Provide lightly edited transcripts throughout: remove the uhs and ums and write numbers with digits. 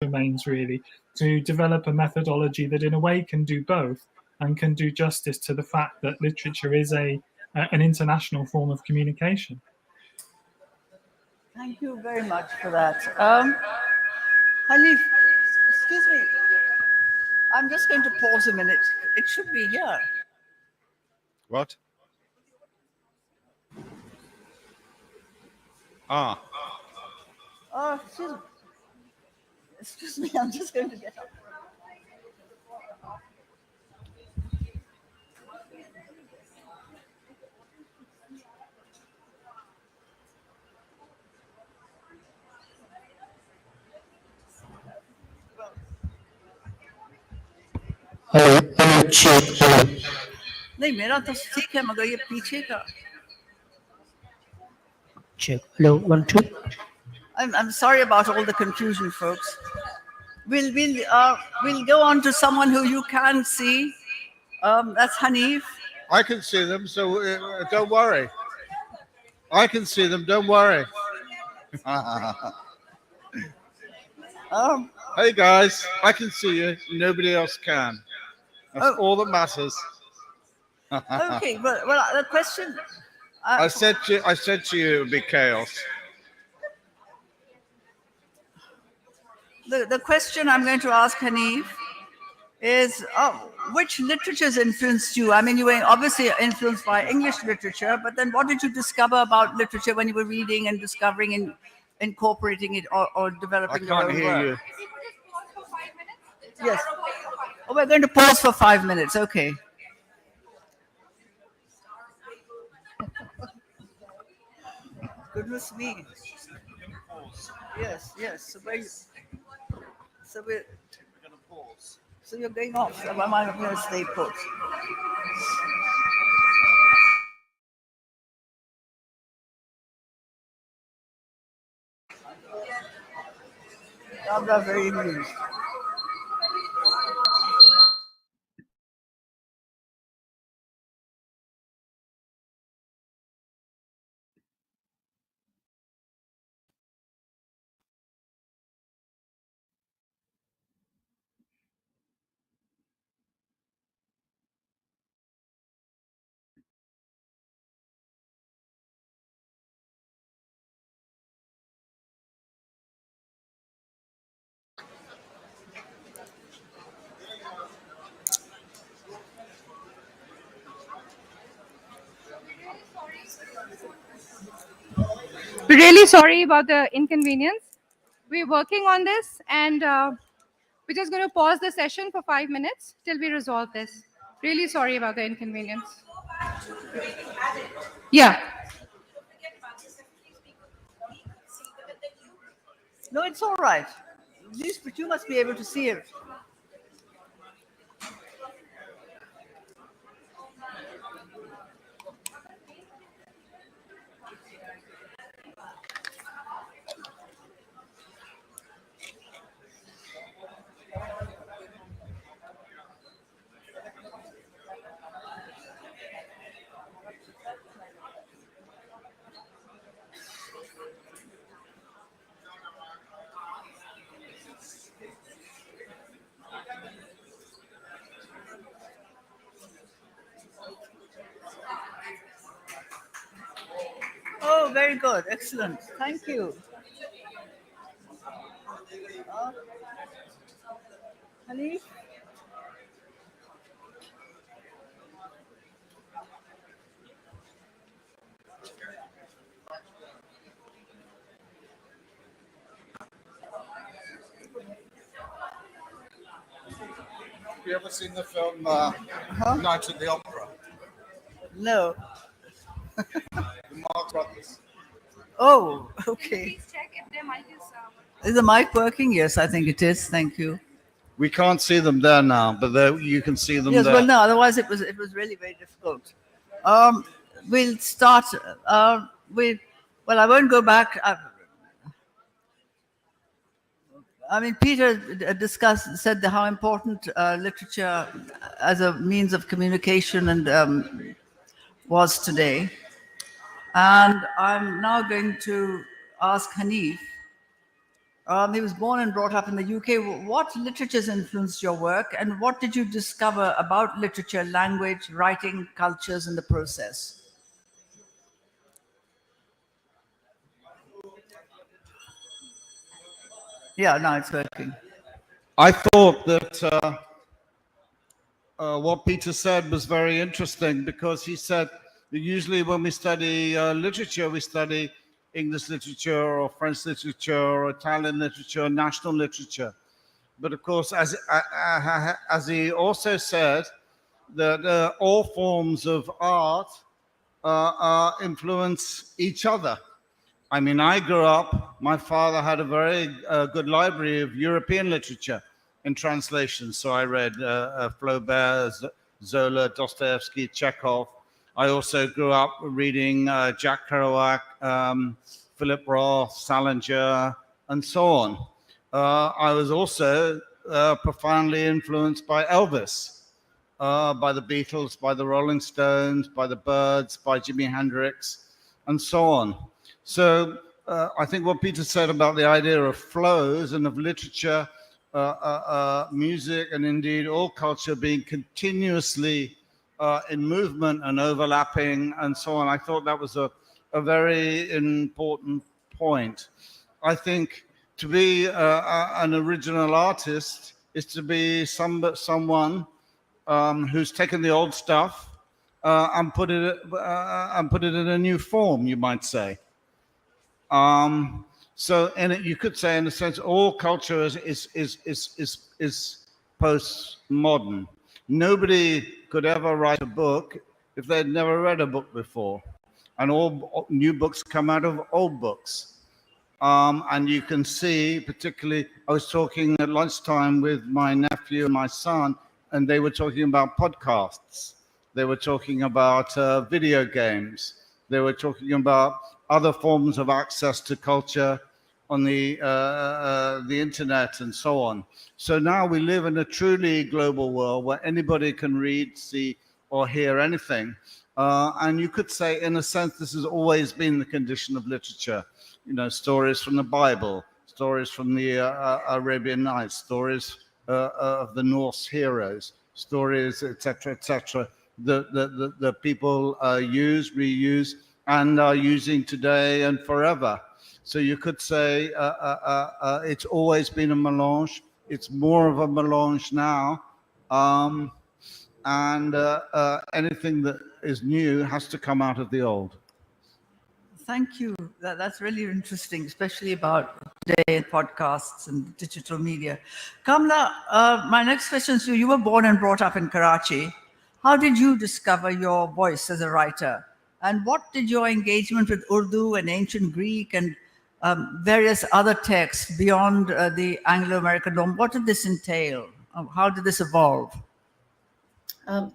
domains, really, to develop a methodology that in a way can do both and can do justice to the fact that literature is an international form of communication. Thank you very much for that. Hanif, excuse me. I'm just going to pause a minute. It should be here. What? Ah. Oh, excuse me, I'm just going to get up. नहीं मेरा तो ठीक है मगर ये पीछे का Check. Hello, 1 2. I'm sorry about all the confusion, folks. We'll go on to someone who you can see. That's Hanif. I can see them, so don't worry. I can see them, don't worry. Hey guys, I can see you. Nobody else can. That's all that matters. Okay, well, the question. I said to you, it would be chaos. The question I'm going to ask Hanif is, which literatures influenced you? I mean, you were obviously influenced by English literature, but then what did you discover about literature when you were reading and discovering and incorporating it or developing your own work? I can't hear you. Yes. Oh, we're going to pause for 5 minutes. Okay. Goodness me. Yes. So we're going to pause. So you're going off. So I'm going to stay put. I'm not very amused. Really sorry about the inconvenience. We're working on this, and we're just going to pause the session for 5 minutes till we resolve this. Really sorry about the inconvenience. Yeah. No, it's all right. At least you must be able to see it. Oh, very good. Excellent. Thank you. Hanif? Have you ever seen the film Night at the Opera? No. The Marx Brothers. Oh, okay. Please check if their mic Is the mic working? Yes, I think it is. Thank you. We can't see them there now, but you can see them Yes, there. well, no. Otherwise, it was really very difficult. We'll start. Well, I won't go back. I mean, Peter said how important literature as a means of communication and was today. And I'm now going to ask Hanif He was born and brought up in the UK. What literatures influenced your work, and what did you discover about literature, language, writing, cultures in the process? Yeah, now it's working. I thought that what Peter said was very interesting, because he said that usually when we study literature, we study English literature or French literature or Italian literature or national literature. But of course, as he also said, that all forms of art influence each other. I mean, I grew up, my father had a very good library of European literature in translation. So I read Flaubert, Zola, Dostoevsky, Chekhov. I also grew up reading Jack Kerouac, Philip Roth, Salinger, and so on. I was also profoundly influenced by Elvis, by the Beatles, by the Rolling Stones, by the Byrds, by Jimi Hendrix, and so on. So I think what Peter said about the idea of flows and of literature, music, and indeed all culture being continuously in movement and overlapping and so on, I thought that was a very important point. I think to be an original artist is to be someone who's taken the old stuff and put it in a new form, you might say. So, and you could say, in a sense, all culture is postmodern. Nobody could ever write a book if they'd never read a book before, and all new books come out of old books. And you can see, particularly, I was talking at lunchtime with my nephew and my son, and they were talking about podcasts. They were talking about video games. They were talking about other forms of access to culture on the internet and so on. So now we live in a truly global world where anybody can read, see, or hear anything. And you could say, in a sense, this has always been the condition of literature. You know, stories from the Bible, stories from the Arabian Nights, stories of the Norse heroes, stories, etc., that people use, reuse, and are using today and forever. So you could say it's always been a melange. It's more of a melange now. And anything that is new has to come out of the old. Thank you. That's really interesting, especially about today and podcasts and digital media. Kamla, my next question is to you. You were born and brought up in Karachi. How did you discover your voice as a writer? And what did your engagement with Urdu and ancient Greek and various other texts beyond the Anglo-American norm, what did this entail? How did this evolve? Well,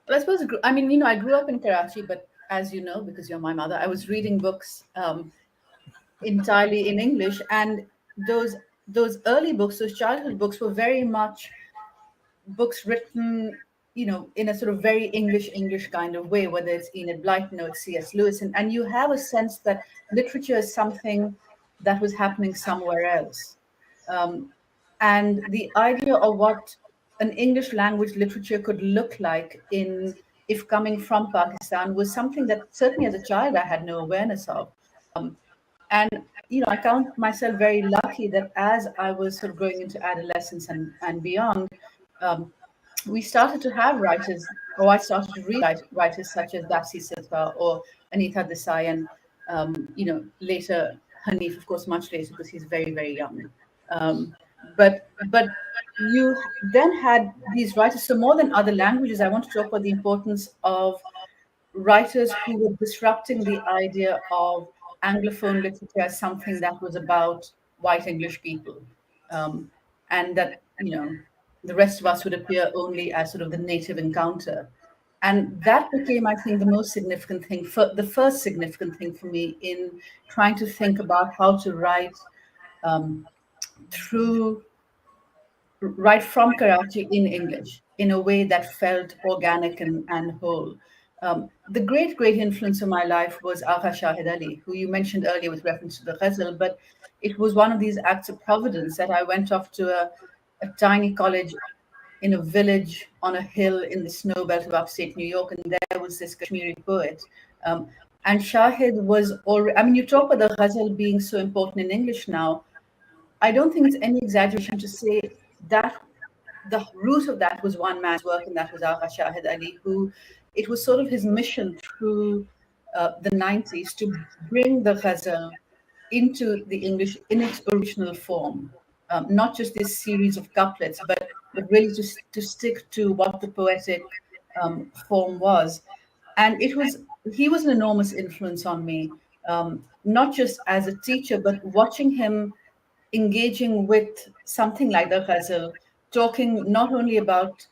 I suppose, I mean, you know, I grew up in Karachi, but as you know, because you're my mother, I was reading books entirely in English. And those early books, those childhood books, were very much books written, you know, in a sort of very English kind of way, whether it's Enid Blyton or it's C.S. Lewis. And you have a sense that literature is something that was happening somewhere else. And the idea of what an English language literature could look like if coming from Pakistan was something that certainly as a child I had no awareness of. And, you know, I count myself very lucky that as I was sort of growing into adolescence and beyond, we started to have writers, or I started to read writers such as Dapsi Sitwa or Anita Desai, and, you know, later Hanif, of course, much later because he's very, very young. But you then had these writers. So more than other languages, I want to talk about the importance of writers who were disrupting the idea of Anglophone literature as something that was about white English people, and that, you know, the rest of us would appear only as sort of the native encounter. And that became, I think, the most significant thing, the first significant thing for me in trying to think about how to write right from Karachi in English in a way that felt organic and whole. The great influence of my life was Agha Shahid Ali, who you mentioned earlier with reference to the ghazal, but it was one of these acts of providence that I went off to a tiny college in a village on a hill in the snow belt of upstate New York, and there was this Kashmiri poet. And Shahid was already, I mean, you talk about the ghazal being so important in English now. I don't think it's any exaggeration to say that the root of that was one man's work, and that was Agha Shahid Ali, who it was sort of his mission through the 90s to bring the ghazal into the English in its original form, not just this series of couplets, but really to stick to what the poetic form was. And he was an enormous influence on me, not just as a teacher, but watching him engaging with something like the ghazal, talking not only about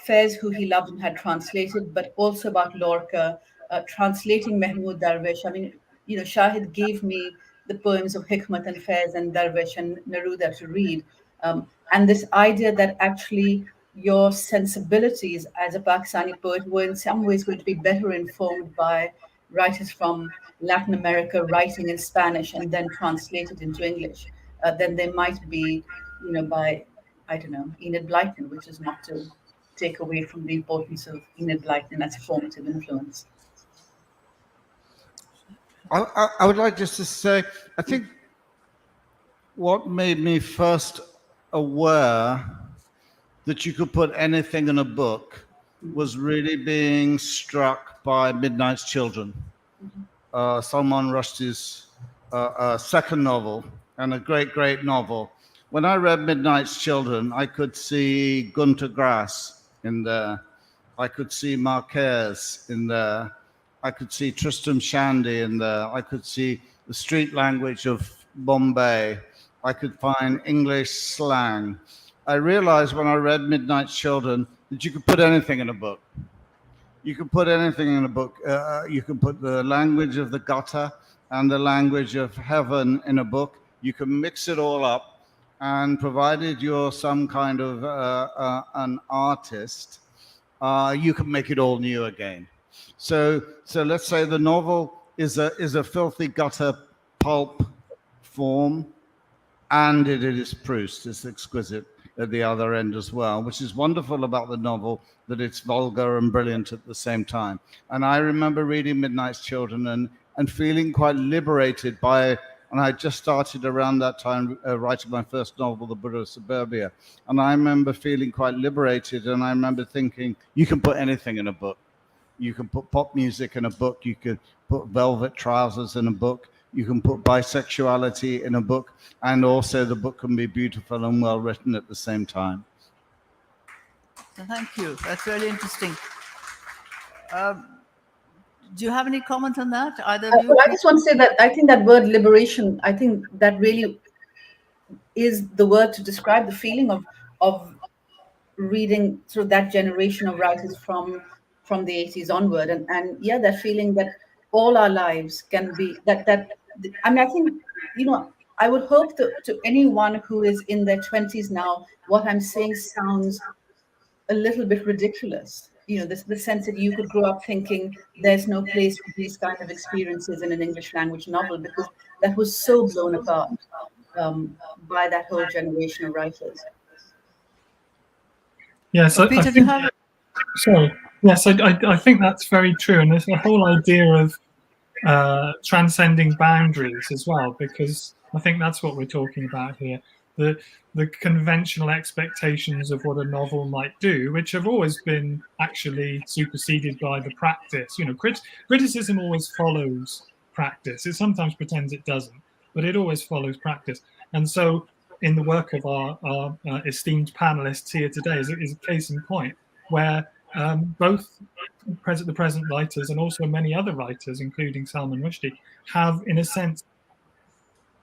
Faiz, who he loved and had translated, but also about Lorca, translating Mahmoud Darwish. I mean, Shahid gave me the poems of Hikmat and Faiz and Darwish and Neruda to read. And this idea that actually your sensibilities as a Pakistani poet were in some ways going to be better informed by writers from Latin America writing in Spanish and then translated into English than they might be, by, I don't know, Enid Blyton, which is not to take away from the importance of Enid Blyton as a formative influence. I would like just to say, I think what made me first aware that you could put anything in a book was really being struck by Midnight's Children, Salman Rushdie's second novel, and a great novel. When I read Midnight's Children, I could see Gunter Grass in there. I could see Marquez in there. I could see Tristram Shandy in there. I could see the street language of Bombay. I could find English slang. I realized when I read Midnight's Children that you could put anything in a book. You could put anything in a book. You can put the language of the gutter and the language of heaven in a book. You can mix it all up, and provided you're some kind of an artist, you can make it all new again. So let's say the novel is a filthy gutter pulp form, and it is Proust. It's exquisite at the other end as well, which is wonderful about the novel, that it's vulgar and brilliant at the same time. And I remember reading Midnight's Children and feeling quite liberated by, and I just started around that time writing my first novel, The Buddha of Suburbia. And I remember feeling quite liberated, and I remember thinking, you can put anything in a book. You can put pop music in a book. You could put velvet trousers in a book. You can put bisexuality in a book. And also the book can be beautiful and well written at the same time. Thank you. That's really interesting. Do you have any comment on that? Either of you? Well, I just want to say that I think that word liberation, I think that really is the word to describe the feeling of reading through that generation of writers from the 80s onward. And yeah, that feeling that all our lives can be that I mean, I think, I would hope that to anyone who is in their 20s now, what I'm saying sounds a little bit ridiculous. The sense that you could grow up thinking there's no place for these kind of experiences in an English language novel, because that was so blown apart by that whole generation of writers. Yes, Peter, do you have? Sorry. Yes, I think that's very true, and there's the whole idea of transcending boundaries as well, because I think that's what we're talking about here. The conventional expectations of what a novel might do, which have always been actually superseded by the practice. Criticism always follows practice. It sometimes pretends it doesn't, but it always follows practice. And so in the work of our esteemed panelists here today is a case in point, where both the present writers and also many other writers, including Salman Rushdie, have, in a sense,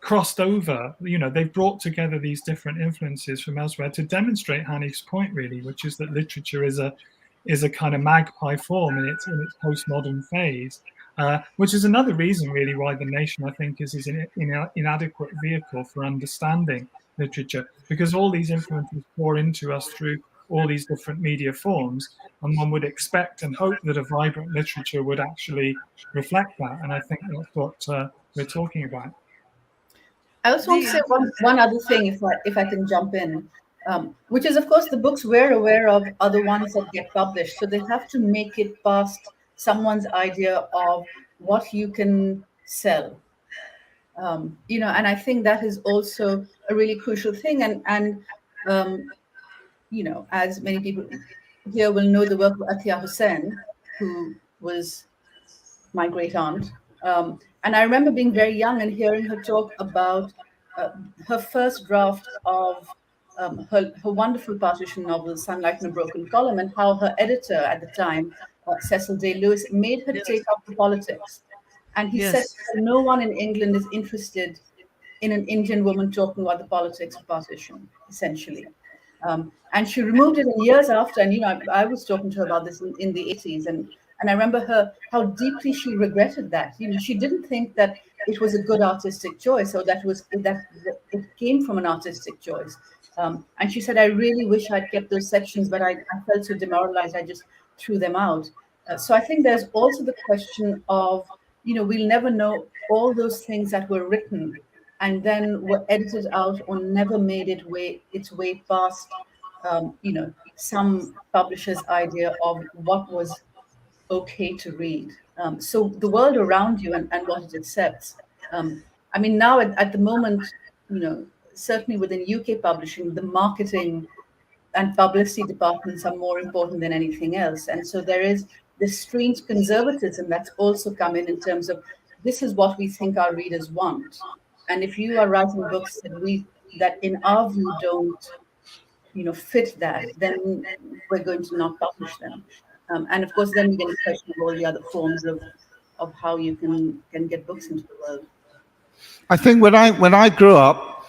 crossed over. They've brought together these different influences from elsewhere to demonstrate Hanif's point, really, which is that literature is a kind of magpie form in its postmodern phase, which is another reason, really, why the nation, I think, is an inadequate vehicle for understanding literature, because all these influences pour into us through all these different media forms, and one would expect and hope that a vibrant literature would actually reflect that. And I think that's what we're talking about. I also want to say one other thing, if I can jump in, which is, of course, the books we're aware of are the ones that get published. So they have to make it past someone's idea of what you can sell. And I think that is also a really crucial thing. And as many people here will know the work of Atiya Hussain, who was my great aunt. And I remember being very young and hearing her talk about uh, her first draft of her wonderful partition novel, Sunlight in a Broken Column, and how her editor at the time, Cecil Day Lewis, made her take up the politics. And he said, Yes. no one in England is interested in an Indian woman talking about the politics of partition, essentially. And she removed it in years after. And I was talking to her about this in the 80s, and I remember her how deeply she regretted that. She didn't think that it was a good artistic choice, or that it came from an artistic choice. And she said, "I really wish I'd kept those sections, but I felt so demoralized, I just threw them out." So I think there's also the question of, we'll never know all those things that were written and then were edited out or never made its way past, some publisher's idea of what was okay to read. So the world around you and what it accepts. Now at the moment, certainly within UK publishing, the marketing and publicity departments are more important than anything else. And so there is this strange conservatism that's also come in terms of, this is what we think our readers want. And if you are writing books that in our view don't, fit that, then we're going to not publish them. And of course, then we get a question of all the other forms of how you can get books into the world. I think when I grew up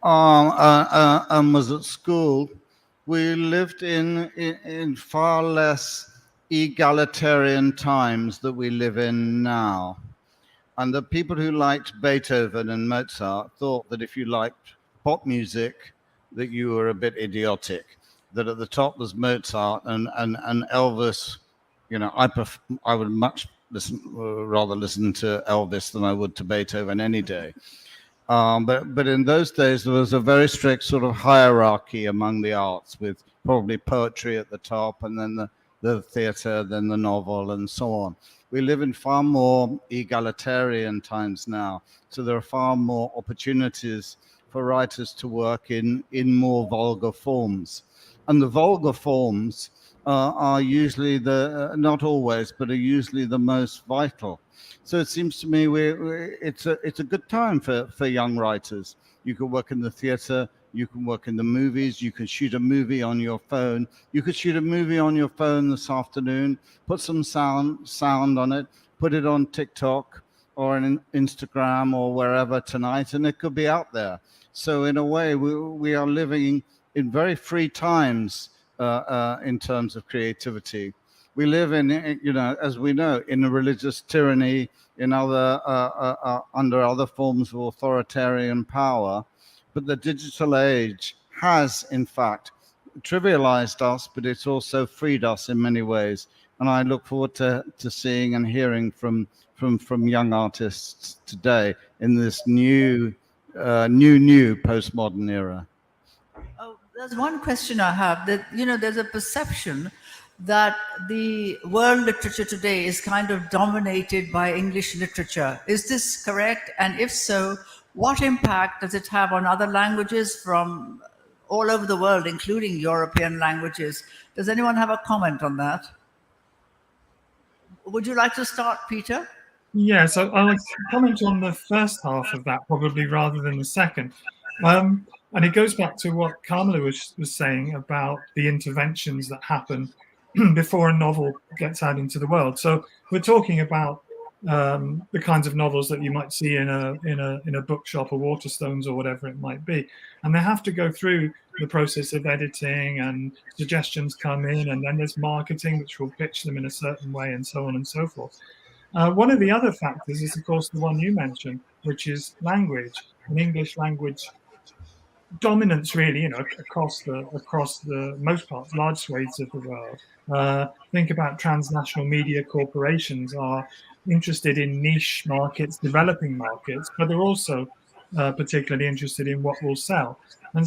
and was at school, we lived in far less egalitarian times that we live in now. And the people who liked Beethoven and Mozart thought that if you liked pop music, that you were a bit idiotic. That at the top was Mozart and Elvis. I would much rather listen to Elvis than I would to Beethoven any day. But in those days, there was a very strict sort of hierarchy among the arts, with probably poetry at the top, and then the theatre, then the novel, and so on. We live in far more egalitarian times now, so there are far more opportunities for writers to work in more vulgar forms. And the vulgar forms are usually not always, but are usually the most vital. So it seems to me it's a good time for young writers. You can work in the theatre, you can work in the movies, you can shoot a movie on your phone. You could shoot a movie on your phone this afternoon, put some sound on it, put it on TikTok or on Instagram or wherever tonight, and it could be out there. So in a way, we are living in very free times in terms of creativity. We live in, as we know, in a religious tyranny, in under other forms of authoritarian power. But the digital age has, in fact, trivialized us, but it's also freed us in many ways. And I look forward to seeing and hearing from young artists today in this new postmodern era. Oh, there's one question I have, that, there's a perception that the world literature today is kind of dominated by English literature. Is this correct? And if so, what impact does it have on other languages from all over the world, including European languages? Does anyone have a comment on that? Would you like to start, Peter? Yes, I'll comment on the first half of that probably rather than the second. And it goes back to what Kamala was saying about the interventions that happen before a novel gets out into the world. So we're talking about the kinds of novels that you might see in a bookshop or Waterstones or whatever it might be, and they have to go through the process of editing, and suggestions come in, and then there's marketing which will pitch them in a certain way, and so on and so forth. One of the other factors is, of course, the one you mentioned, which is language. An English language dominance really, across the most parts, large swathes of the world. Think about transnational media corporations are interested in niche markets, developing markets, but they're also particularly interested in what will sell. And